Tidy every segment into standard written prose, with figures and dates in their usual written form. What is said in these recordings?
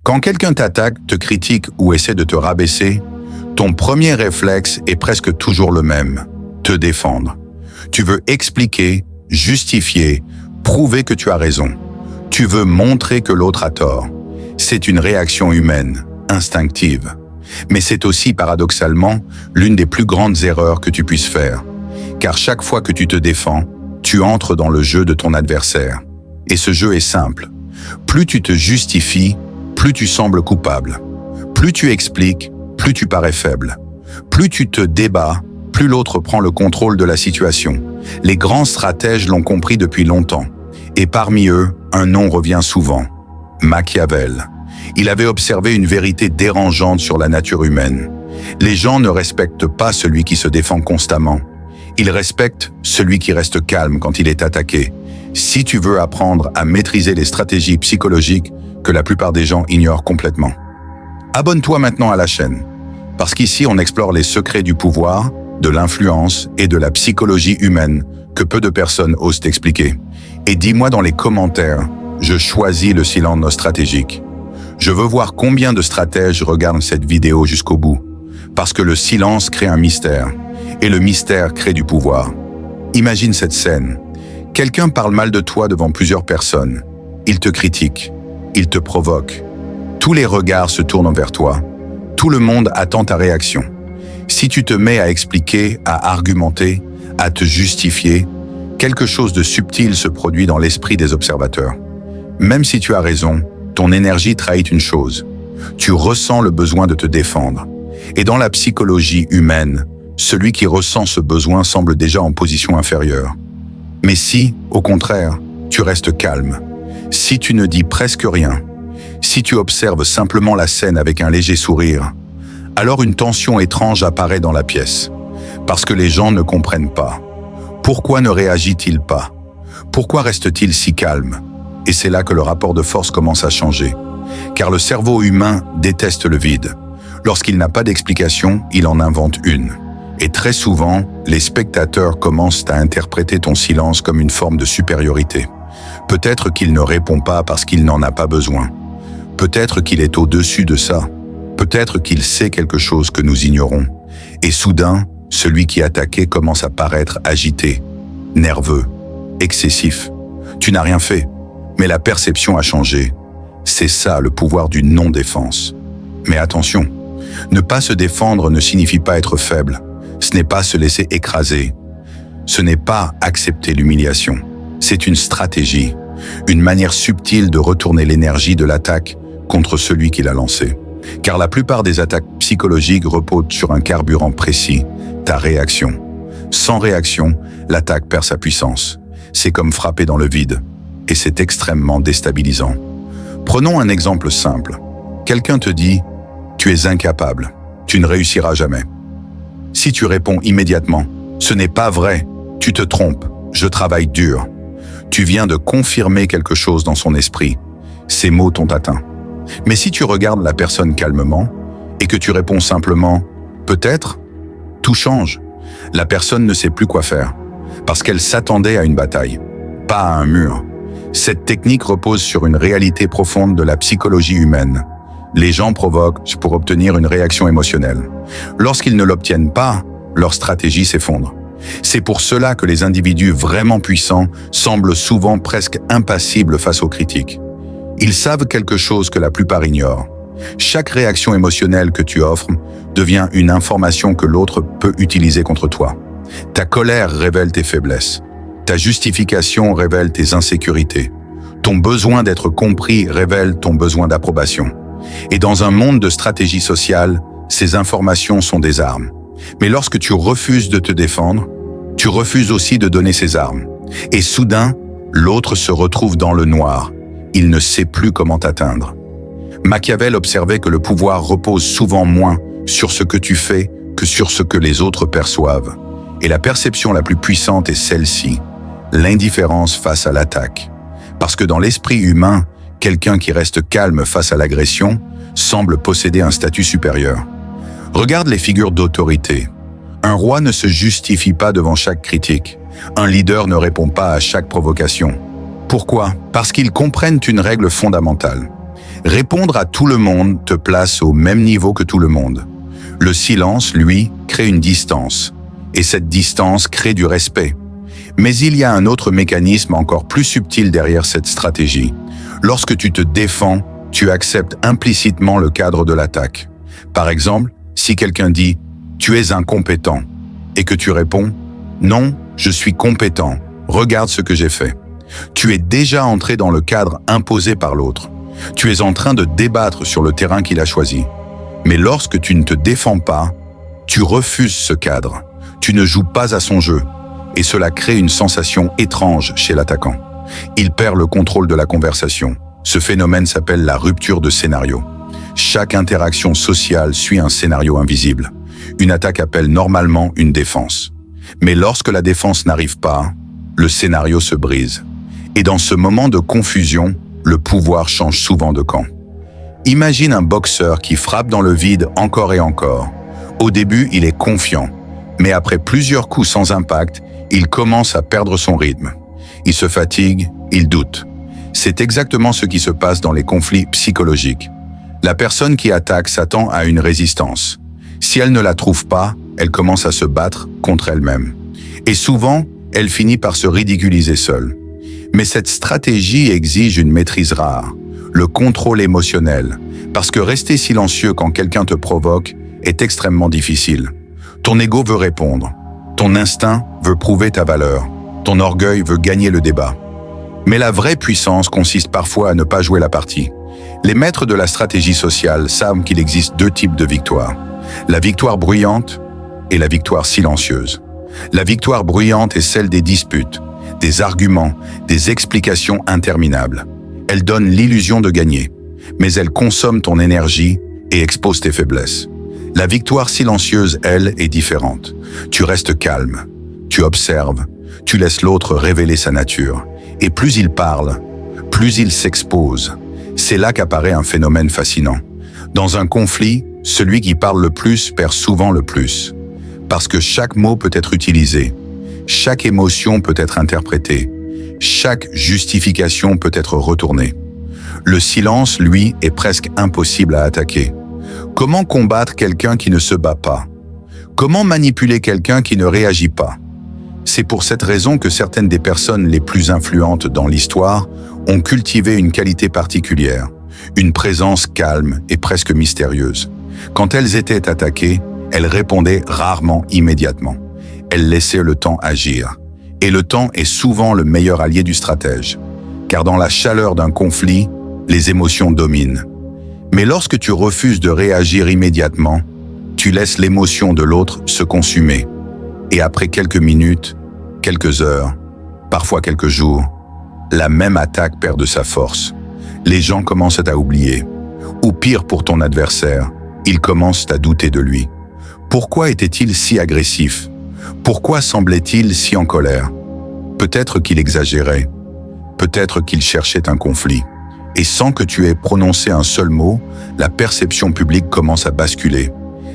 Quand quelqu'un t'attaque, te critique ou essaie de te rabaisser, ton premier réflexe est presque toujours le même, te défendre. Tu veux expliquer, justifier, prouver que tu as raison. Tu veux montrer que l'autre a tort. C'est une réaction humaine, instinctive. Mais c'est aussi, paradoxalement, l'une des plus grandes erreurs que tu puisses faire. Car chaque fois que tu te défends, tu entres dans le jeu de ton adversaire. Et ce jeu est simple. Plus tu te justifies, plus tu sembles coupable. Plus tu expliques, plus tu parais faible. Plus tu te débats, plus l'autre prend le contrôle de la situation. Les grands stratèges l'ont compris depuis longtemps. Et parmi eux, un nom revient souvent. Machiavel. Il avait observé une vérité dérangeante sur la nature humaine. Les gens ne respectent pas celui qui se défend constamment. Ils respectent celui qui reste calme quand il est attaqué. Si tu veux apprendre à maîtriser les stratégies psychologiques que la plupart des gens ignorent complètement. Abonne-toi maintenant à la chaîne, parce qu'ici on explore les secrets du pouvoir, de l'influence et de la psychologie humaine que peu de personnes osent expliquer. Et dis-moi dans les commentaires, je choisis le silence stratégique. Je veux voir combien de stratèges regardent cette vidéo jusqu'au bout, parce que le silence crée un mystère, et le mystère crée du pouvoir. Imagine cette scène. Quelqu'un parle mal de toi devant plusieurs personnes. Il te critique, il te provoque. Tous les regards se tournent vers toi. Tout le monde attend ta réaction. Si tu te mets à expliquer, à argumenter, à te justifier, quelque chose de subtil se produit dans l'esprit des observateurs. Même si tu as raison, ton énergie trahit une chose. Tu ressens le besoin de te défendre. Et dans la psychologie humaine, celui qui ressent ce besoin semble déjà en position inférieure. Mais si, au contraire, tu restes calme, si tu ne dis presque rien, si tu observes simplement la scène avec un léger sourire, alors une tension étrange apparaît dans la pièce. Parce que les gens ne comprennent pas. Pourquoi ne réagit-il pas? Pourquoi reste-t-il si calme? Et c'est là que le rapport de force commence à changer. Car le cerveau humain déteste le vide. Lorsqu'il n'a pas d'explication, il en invente une. Et très souvent, les spectateurs commencent à interpréter ton silence comme une forme de supériorité. Peut-être qu'il ne répond pas parce qu'il n'en a pas besoin. Peut-être qu'il est au-dessus de ça. Peut-être qu'il sait quelque chose que nous ignorons. Et soudain, celui qui est attaqué commence à paraître agité, nerveux, excessif. Tu n'as rien fait, mais la perception a changé. C'est ça le pouvoir d'une non-défense. Mais attention, ne pas se défendre ne signifie pas être faible. Ce n'est pas se laisser écraser. Ce n'est pas accepter l'humiliation. C'est une stratégie, une manière subtile de retourner l'énergie de l'attaque contre celui qui l'a lancée. Car la plupart des attaques psychologiques reposent sur un carburant précis, ta réaction. Sans réaction, l'attaque perd sa puissance. C'est comme frapper dans le vide, et c'est extrêmement déstabilisant. Prenons un exemple simple. Quelqu'un te dit « Tu es incapable, tu ne réussiras jamais ». Si tu réponds immédiatement « Ce n'est pas vrai, tu te trompes, je travaille dur », tu viens de confirmer quelque chose dans son esprit. Ces mots t'ont atteint. Mais si tu regardes la personne calmement et que tu réponds simplement « Peut-être », tout change. La personne ne sait plus quoi faire parce qu'elle s'attendait à une bataille, pas à un mur. Cette technique repose sur une réalité profonde de la psychologie humaine. Les gens provoquent pour obtenir une réaction émotionnelle. Lorsqu'ils ne l'obtiennent pas, leur stratégie s'effondre. C'est pour cela que les individus vraiment puissants semblent souvent presque impassibles face aux critiques. Ils savent quelque chose que la plupart ignorent. Chaque réaction émotionnelle que tu offres devient une information que l'autre peut utiliser contre toi. Ta colère révèle tes faiblesses. Ta justification révèle tes insécurités. Ton besoin d'être compris révèle ton besoin d'approbation. Et dans un monde de stratégie sociale, ces informations sont des armes. Mais lorsque tu refuses de te défendre, tu refuses aussi de donner ces armes. Et soudain, l'autre se retrouve dans le noir. Il ne sait plus comment t'atteindre. Machiavel observait que le pouvoir repose souvent moins sur ce que tu fais que sur ce que les autres perçoivent. Et la perception la plus puissante est celle-ci, l'indifférence face à l'attaque. Parce que dans l'esprit humain, quelqu'un qui reste calme face à l'agression semble posséder un statut supérieur. Regarde les figures d'autorité. Un roi ne se justifie pas devant chaque critique. Un leader ne répond pas à chaque provocation. Pourquoi? Parce qu'ils comprennent une règle fondamentale. Répondre à tout le monde te place au même niveau que tout le monde. Le silence, lui, crée une distance. Et cette distance crée du respect. Mais il y a un autre mécanisme encore plus subtil derrière cette stratégie. Lorsque tu te défends, tu acceptes implicitement le cadre de l'attaque. Par exemple, si quelqu'un dit « tu es incompétent » et que tu réponds « non, je suis compétent, regarde ce que j'ai fait ». Tu es déjà entré dans le cadre imposé par l'autre. Tu es en train de débattre sur le terrain qu'il a choisi. Mais lorsque tu ne te défends pas, tu refuses ce cadre. Tu ne joues pas à son jeu. Et cela crée une sensation étrange chez l'attaquant. Il perd le contrôle de la conversation. Ce phénomène s'appelle la rupture de scénario. Chaque interaction sociale suit un scénario invisible. Une attaque appelle normalement une défense. Mais lorsque la défense n'arrive pas, le scénario se brise. Et dans ce moment de confusion, le pouvoir change souvent de camp. Imagine un boxeur qui frappe dans le vide encore et encore. Au début, il est confiant, mais après plusieurs coups sans impact, il commence à perdre son rythme. Il se fatigue, il doute. C'est exactement ce qui se passe dans les conflits psychologiques. La personne qui attaque s'attend à une résistance. Si elle ne la trouve pas, elle commence à se battre contre elle-même. Et souvent, elle finit par se ridiculiser seule. Mais cette stratégie exige une maîtrise rare, le contrôle émotionnel, parce que rester silencieux quand quelqu'un te provoque est extrêmement difficile. Ton ego veut répondre, ton instinct veut prouver ta valeur, ton orgueil veut gagner le débat. Mais la vraie puissance consiste parfois à ne pas jouer la partie. Les maîtres de la stratégie sociale savent qu'il existe deux types de victoires. La victoire bruyante et la victoire silencieuse. La victoire bruyante est celle des disputes, des arguments, des explications interminables. Elle donne l'illusion de gagner, mais elle consomme ton énergie et expose tes faiblesses. La victoire silencieuse, elle, est différente. Tu restes calme, tu observes, tu laisses l'autre révéler sa nature. Et plus il parle, plus il s'expose. C'est là qu'apparaît un phénomène fascinant. Dans un conflit, celui qui parle le plus perd souvent le plus. Parce que chaque mot peut être utilisé, chaque émotion peut être interprétée, chaque justification peut être retournée. Le silence, lui, est presque impossible à attaquer. Comment combattre quelqu'un qui ne se bat pas? Comment manipuler quelqu'un qui ne réagit pas? C'est pour cette raison que certaines des personnes les plus influentes dans l'histoire ont cultivé une qualité particulière, une présence calme et presque mystérieuse. Quand elles étaient attaquées, elles répondaient rarement immédiatement. Elles laissaient le temps agir. Et le temps est souvent le meilleur allié du stratège. Car dans la chaleur d'un conflit, les émotions dominent. Mais lorsque tu refuses de réagir immédiatement, tu laisses l'émotion de l'autre se consumer. Et après quelques minutes, quelques heures, parfois quelques jours, la même attaque perd de sa force. Les gens commencent à oublier. Ou pire pour ton adversaire, ils commencent à douter de lui. Pourquoi était-il si agressif? Pourquoi semblait-il si en colère? Peut-être qu'il exagérait. Peut-être qu'il cherchait un conflit. Et sans que tu aies prononcé un seul mot, la perception publique commence à basculer.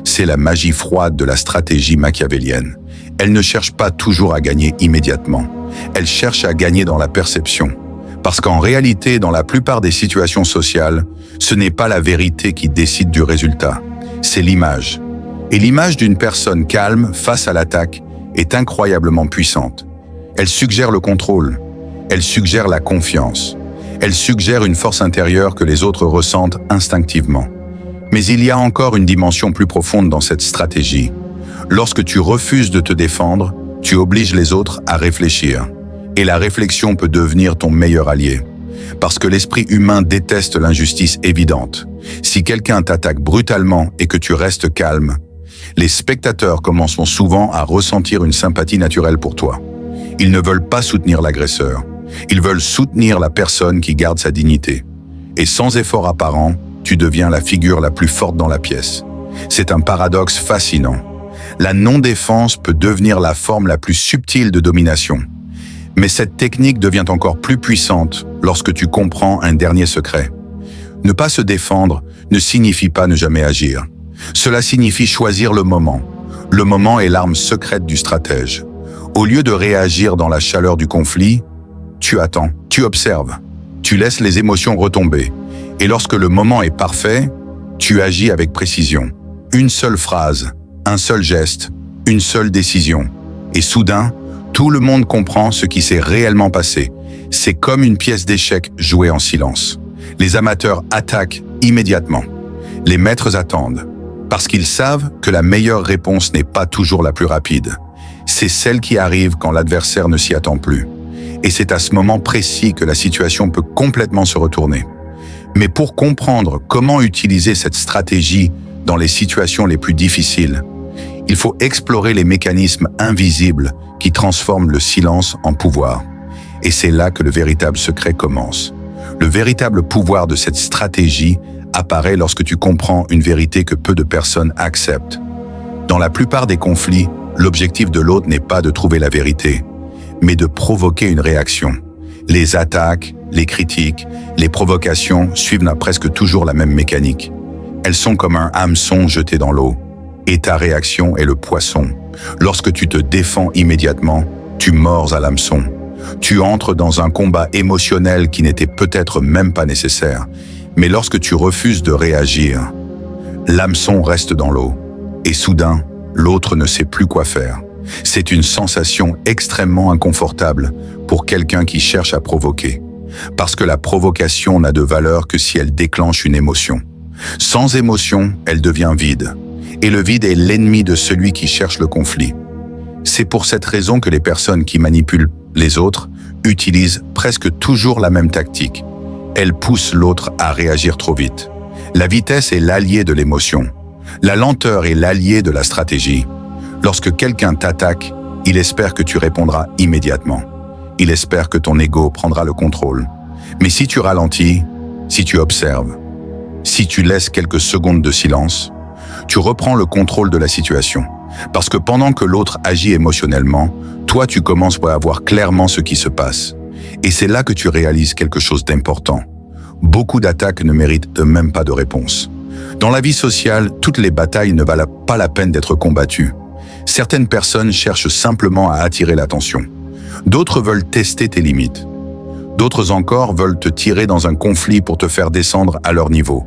C'est la magie froide de la stratégie machiavélienne. Elle ne cherche pas toujours à gagner immédiatement. Elle cherche à gagner dans la perception. Parce qu'en réalité, dans la plupart des situations sociales, ce n'est pas la vérité qui décide du résultat, c'est l'image. Et l'image d'une personne calme face à l'attaque est incroyablement puissante. Elle suggère le contrôle, elle suggère la confiance, elle suggère une force intérieure que les autres ressentent instinctivement. Mais il y a encore une dimension plus profonde dans cette stratégie. Lorsque tu refuses de te défendre, tu obliges les autres à réfléchir. Et la réflexion peut devenir ton meilleur allié. Parce que l'esprit humain déteste l'injustice évidente. Si quelqu'un t'attaque brutalement et que tu restes calme, les spectateurs commenceront souvent à ressentir une sympathie naturelle pour toi. Ils ne veulent pas soutenir l'agresseur. Ils veulent soutenir la personne qui garde sa dignité. Et sans effort apparent, tu deviens la figure la plus forte dans la pièce. C'est un paradoxe fascinant. La non-défense peut devenir la forme la plus subtile de domination. Mais cette technique devient encore plus puissante lorsque tu comprends un dernier secret. Ne pas se défendre ne signifie pas ne jamais agir. Cela signifie choisir le moment. Le moment est l'arme secrète du stratège. Au lieu de réagir dans la chaleur du conflit, tu attends, tu observes, tu laisses les émotions retomber. Et lorsque le moment est parfait, tu agis avec précision. Une seule phrase, un seul geste, une seule décision. Et soudain, tout le monde comprend ce qui s'est réellement passé. C'est comme une pièce d'échecs jouée en silence. Les amateurs attaquent immédiatement. Les maîtres attendent, parce qu'ils savent que la meilleure réponse n'est pas toujours la plus rapide. C'est celle qui arrive quand l'adversaire ne s'y attend plus. Et c'est à ce moment précis que la situation peut complètement se retourner. Mais pour comprendre comment utiliser cette stratégie dans les situations les plus difficiles, il faut explorer les mécanismes invisibles qui transforment le silence en pouvoir. Et c'est là que le véritable secret commence. Le véritable pouvoir de cette stratégie apparaît lorsque tu comprends une vérité que peu de personnes acceptent. Dans la plupart des conflits, l'objectif de l'autre n'est pas de trouver la vérité, mais de provoquer une réaction. Les attaques, les critiques, les provocations suivent presque toujours la même mécanique. Elles sont comme un hameçon jeté dans l'eau. Et ta réaction est le poisson. Lorsque tu te défends immédiatement, tu mords à l'hameçon. Tu entres dans un combat émotionnel qui n'était peut-être même pas nécessaire. Mais lorsque tu refuses de réagir, l'hameçon reste dans l'eau. Et soudain, l'autre ne sait plus quoi faire. C'est une sensation extrêmement inconfortable pour quelqu'un qui cherche à provoquer. Parce que la provocation n'a de valeur que si elle déclenche une émotion. Sans émotion, elle devient vide. Et le vide est l'ennemi de celui qui cherche le conflit. C'est pour cette raison que les personnes qui manipulent les autres utilisent presque toujours la même tactique. Elles poussent l'autre à réagir trop vite. La vitesse est l'allié de l'émotion. La lenteur est l'allié de la stratégie. Lorsque quelqu'un t'attaque, il espère que tu répondras immédiatement. Il espère que ton ego prendra le contrôle. Mais si tu ralentis, si tu observes, si tu laisses quelques secondes de silence, tu reprends le contrôle de la situation. Parce que pendant que l'autre agit émotionnellement, toi tu commences à voir clairement ce qui se passe. Et c'est là que tu réalises quelque chose d'important. Beaucoup d'attaques ne méritent même pas de réponse. Dans la vie sociale, toutes les batailles ne valent pas la peine d'être combattues. Certaines personnes cherchent simplement à attirer l'attention. D'autres veulent tester tes limites. D'autres encore veulent te tirer dans un conflit pour te faire descendre à leur niveau.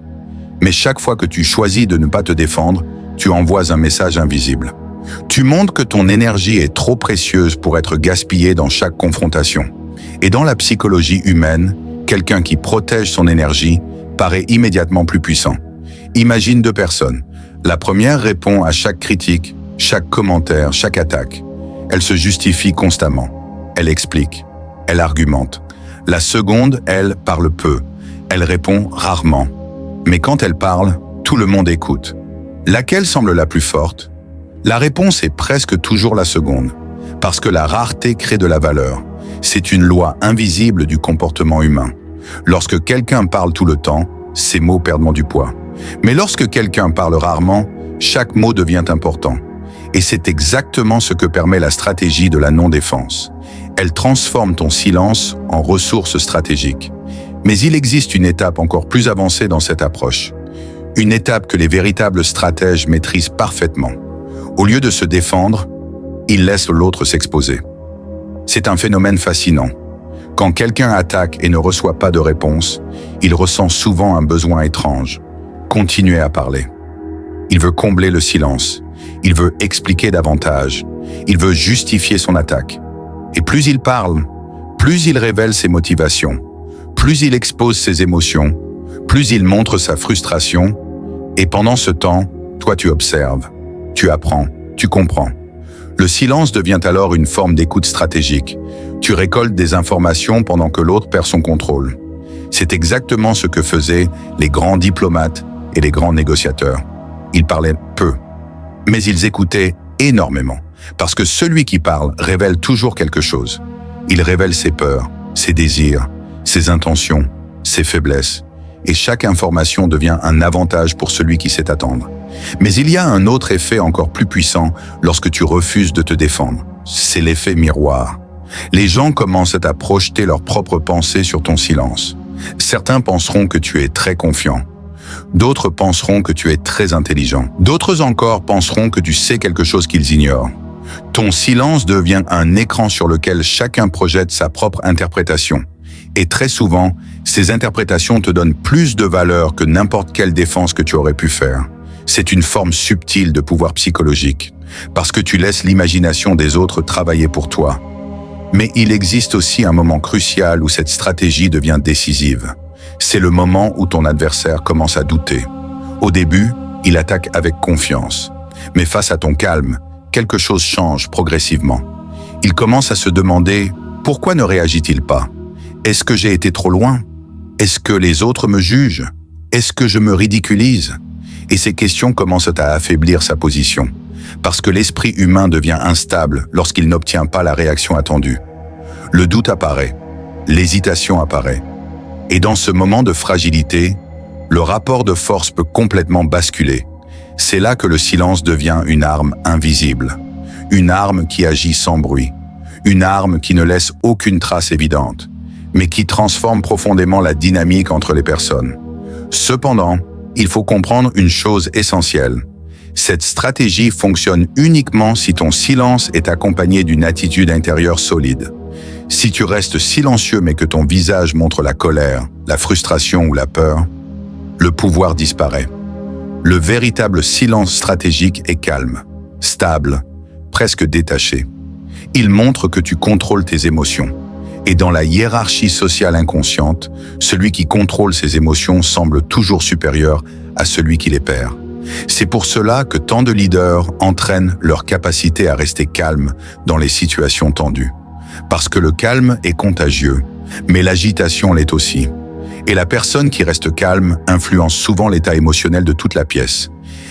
Mais chaque fois que tu choisis de ne pas te défendre, tu envoies un message invisible. Tu montres que ton énergie est trop précieuse pour être gaspillée dans chaque confrontation. Et dans la psychologie humaine, quelqu'un qui protège son énergie paraît immédiatement plus puissant. Imagine deux personnes. La première répond à chaque critique, chaque commentaire, chaque attaque. Elle se justifie constamment. Elle explique. Elle argumente. La seconde, elle, parle peu. Elle répond rarement. Mais quand elle parle, tout le monde écoute. Laquelle semble la plus forte? La réponse est presque toujours la seconde, parce que la rareté crée de la valeur. C'est une loi invisible du comportement humain. Lorsque quelqu'un parle tout le temps, ses mots perdent du poids. Mais lorsque quelqu'un parle rarement, chaque mot devient important. Et c'est exactement ce que permet la stratégie de la non-défense. Elle transforme ton silence en ressource stratégique. Mais il existe une étape encore plus avancée dans cette approche. Une étape que les véritables stratèges maîtrisent parfaitement. Au lieu de se défendre, ils laissent l'autre s'exposer. C'est un phénomène fascinant. Quand quelqu'un attaque et ne reçoit pas de réponse, il ressent souvent un besoin étrange. Continuer à parler. Il veut combler le silence. Il veut expliquer davantage. Il veut justifier son attaque. Et plus il parle, plus il révèle ses motivations, plus il expose ses émotions, plus il montre sa frustration. Et pendant ce temps, toi tu observes, tu apprends, tu comprends. Le silence devient alors une forme d'écoute stratégique. Tu récoltes des informations pendant que l'autre perd son contrôle. C'est exactement ce que faisaient les grands diplomates et les grands négociateurs. Ils parlaient peu, mais ils écoutaient énormément. Parce que celui qui parle révèle toujours quelque chose. Il révèle ses peurs, ses désirs, ses intentions, ses faiblesses. Et chaque information devient un avantage pour celui qui sait attendre. Mais il y a un autre effet encore plus puissant lorsque tu refuses de te défendre. C'est l'effet miroir. Les gens commencent à projeter leurs propres pensées sur ton silence. Certains penseront que tu es très confiant. D'autres penseront que tu es très intelligent. D'autres encore penseront que tu sais quelque chose qu'ils ignorent. Ton silence devient un écran sur lequel chacun projette sa propre interprétation. Et très souvent, ces interprétations te donnent plus de valeur que n'importe quelle défense que tu aurais pu faire. C'est une forme subtile de pouvoir psychologique, parce que tu laisses l'imagination des autres travailler pour toi. Mais il existe aussi un moment crucial où cette stratégie devient décisive. C'est le moment où ton adversaire commence à douter. Au début, il attaque avec confiance. Mais face à ton calme, quelque chose change progressivement. Il commence à se demander « Pourquoi ne réagit-il pas ? Est-ce que j'ai été trop loin ? Est-ce que les autres me jugent ? Est-ce que je me ridiculise ?» Et ces questions commencent à affaiblir sa position, parce que l'esprit humain devient instable lorsqu'il n'obtient pas la réaction attendue. Le doute apparaît, l'hésitation apparaît. Et dans ce moment de fragilité, le rapport de force peut complètement basculer. C'est là que le silence devient une arme invisible, une arme qui agit sans bruit, une arme qui ne laisse aucune trace évidente, mais qui transforme profondément la dynamique entre les personnes. Cependant, il faut comprendre une chose essentielle. Cette stratégie fonctionne uniquement si ton silence est accompagné d'une attitude intérieure solide. Si tu restes silencieux mais que ton visage montre la colère, la frustration ou la peur, le pouvoir disparaît. Le véritable silence stratégique est calme, stable, presque détaché. Il montre que tu contrôles tes émotions. Et dans la hiérarchie sociale inconsciente, celui qui contrôle ses émotions semble toujours supérieur à celui qui les perd. C'est pour cela que tant de leaders entraînent leur capacité à rester calme dans les situations tendues. Parce que le calme est contagieux, mais l'agitation l'est aussi. Et la personne qui reste calme influence souvent l'état émotionnel de toute la pièce.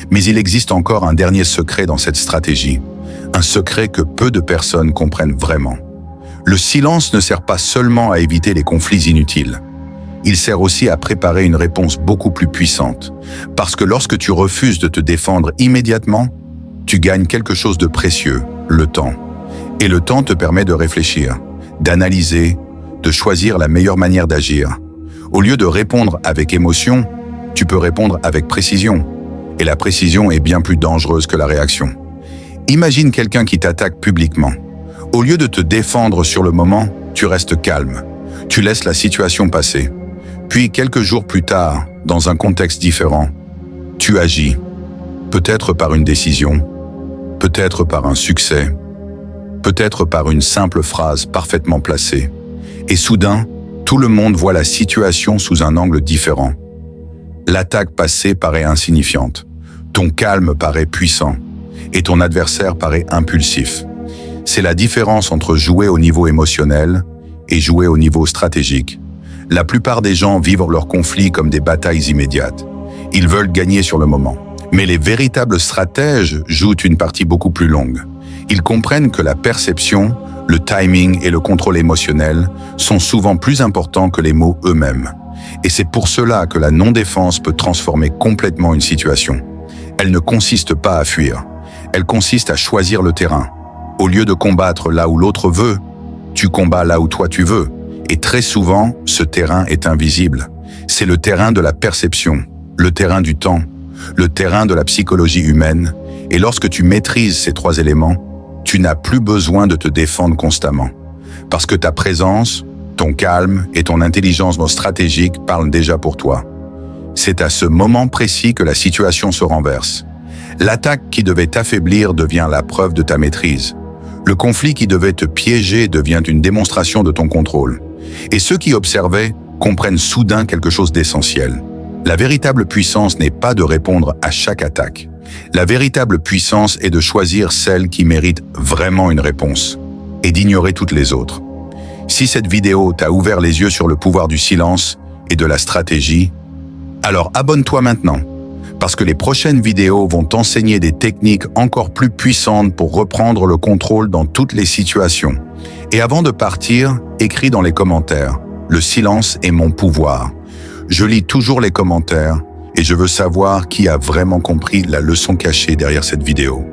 Mais il existe encore un dernier secret dans cette stratégie, un secret que peu de personnes comprennent vraiment. Le silence ne sert pas seulement à éviter les conflits inutiles. Il sert aussi à préparer une réponse beaucoup plus puissante. Parce que lorsque tu refuses de te défendre immédiatement, tu gagnes quelque chose de précieux, le temps. Et le temps te permet de réfléchir, d'analyser, de choisir la meilleure manière d'agir. Au lieu de répondre avec émotion, tu peux répondre avec précision. Et la précision est bien plus dangereuse que la réaction. Imagine quelqu'un qui t'attaque publiquement. Au lieu de te défendre sur le moment, tu restes calme. Tu laisses la situation passer. Puis, quelques jours plus tard, dans un contexte différent, tu agis. Peut-être par une décision, peut-être par un succès, peut-être par une simple phrase parfaitement placée. Et soudain, tout le monde voit la situation sous un angle différent. L'attaque passée paraît insignifiante. Ton calme paraît puissant. Et ton adversaire paraît impulsif. C'est la différence entre jouer au niveau émotionnel et jouer au niveau stratégique. La plupart des gens vivent leurs conflits comme des batailles immédiates. Ils veulent gagner sur le moment. Mais les véritables stratèges jouent une partie beaucoup plus longue. Ils comprennent que la perception, le timing et le contrôle émotionnel sont souvent plus importants que les mots eux-mêmes. Et c'est pour cela que la non-défense peut transformer complètement une situation. Elle ne consiste pas à fuir. Elle consiste à choisir le terrain. Au lieu de combattre là où l'autre veut, tu combats là où toi tu veux. Et très souvent, ce terrain est invisible. C'est le terrain de la perception, le terrain du temps, le terrain de la psychologie humaine. Et lorsque tu maîtrises ces trois éléments, tu n'as plus besoin de te défendre constamment. Parce que ta présence, ton calme et ton intelligence stratégique parlent déjà pour toi. C'est à ce moment précis que la situation se renverse. L'attaque qui devait t'affaiblir devient la preuve de ta maîtrise. Le conflit qui devait te piéger devient une démonstration de ton contrôle. Et ceux qui observaient comprennent soudain quelque chose d'essentiel. La véritable puissance n'est pas de répondre à chaque attaque. La véritable puissance est de choisir celle qui mérite vraiment une réponse et d'ignorer toutes les autres. Si cette vidéo t'a ouvert les yeux sur le pouvoir du silence et de la stratégie, alors abonne-toi maintenant. Parce que les prochaines vidéos vont t'enseigner des techniques encore plus puissantes pour reprendre le contrôle dans toutes les situations. Et avant de partir, écris dans les commentaires « Le silence est mon pouvoir ». Je lis toujours les commentaires et je veux savoir qui a vraiment compris la leçon cachée derrière cette vidéo.